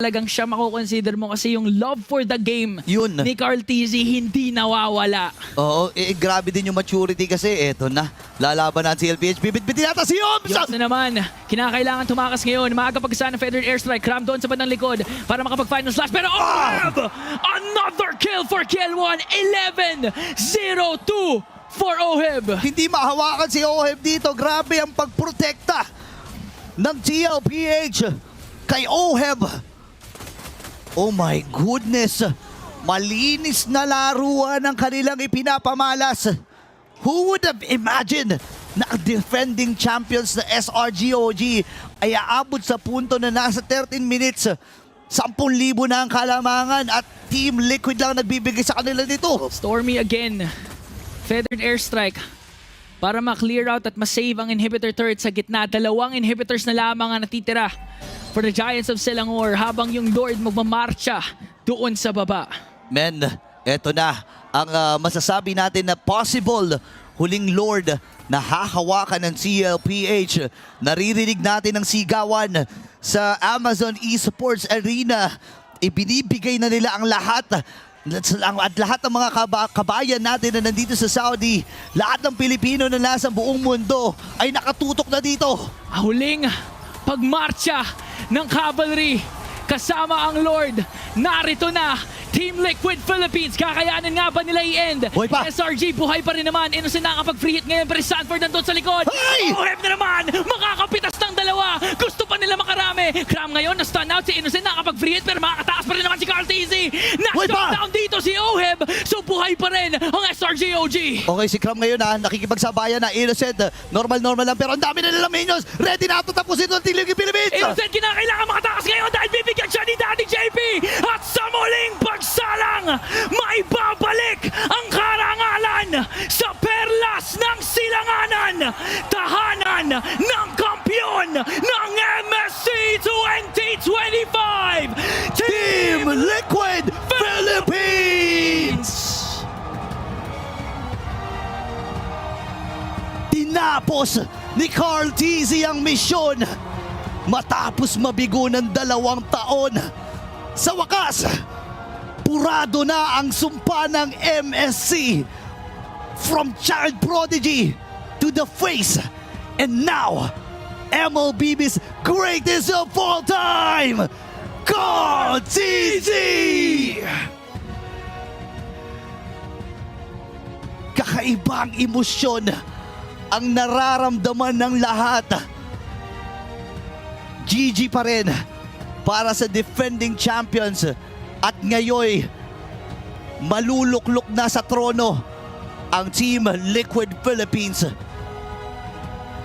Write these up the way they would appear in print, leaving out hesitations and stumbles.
Talagang siya makukonsider mo kasi yung love for the game Yun. ni Carl Tizzy hindi nawawala. Oo, grabe din yung maturity kasi eto na. Lalaban na ang CLPH. Bibit-bitin nata si Oms! Yun na naman, kinakailangan tumakas ngayon. Maaga pagkasa ng Feathered Airstrike. Cram doon sa bandang likod para makapag-final slash. Pero OHEB! Another kill for KL1. 11-0-2 for OHEB. Hindi mahawakan si OHEB dito. Grabe ang pagprotekta ng CLPH kay OHEB. Oh my goodness! Malinis na laruan ang kanilang ipinapamalas. Who would have imagined na ang defending champions na SRGOG ay aabot sa punto na nasa 13 minutes, 10,000 na ang kalamangan at Team Liquid lang nagbibigay sa kanila nito. Stormy again. Feathered Airstrike para ma-clear out at ma-save ang inhibitor turret sa gitna. 2 inhibitors na lamang ang natitira for the Giants of Selangor habang yung Lord magmamarcha doon sa baba. Men, eto na ang masasabi natin na possible huling Lord na hahawakan ng CLPH. Naririnig natin ang sigawan sa Amazon Esports Arena. Ibinibigay na nila ang lahat at lahat ng mga kabayan natin na nandito sa Saudi, lahat ng Pilipino na nasa buong mundo ay nakatutok na dito. Huling pagmarcha ng Cavalry kasama ang Lord. Narito na Team Liquid Philippines. Kakayanin nga ba nila i-end? Buhay pa. SRG buhay pa rin naman. Innocent nakakapag-free hit ngayon pero Sanford nandun sa likod. Hey! OHEB na naman. Makakapitas ng 2. Gusto pa nila makarami. Cram ngayon na-stun out si Innocent nakakapag-free hit pero makakataas pa rin naman si Carl Tizzy. Buhay pa. Na-shutdown dito si OHEB. So buhay pa rin ang SRGOG. Okay, si Cram ngayon nakikipagsabayan na Innocent. Normal lang pero ang dami na nilang minions. Ready na ito tapusin ng Team Liquid Philippines. Innocent kinakailangan makatakas ngayon dahil bibigyan siya ni Daddy JP. At sa muling pagsalang, may babalik ang karangalan sa perlas ng silanganan. Tahanan ng kampyon ng MSC 2025. Team Liquid Philippines! Tinapos ni Carl Tizzy ang misyon matapos mabigo ng 2 taon. Sa wakas, purado na ang sumpa ng MSC from child prodigy to the face and now MLBB's greatest of all time, Carl Tizzy! Kakaibang emosyon ang nararamdaman ng lahat. GG pa rin para sa defending champions at ngayon maluluklok na sa trono ang Team Liquid Philippines.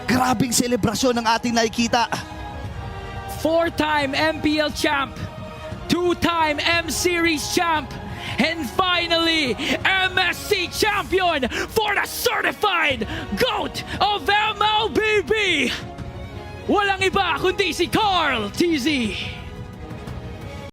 Grabing selebrasyon ang ating nakikita. 4-time MPL champ, 2-time M-Series champ, and finally, MSC champion for the certified GOAT of MLBB! Walang iba kundi si Carl Tizzy!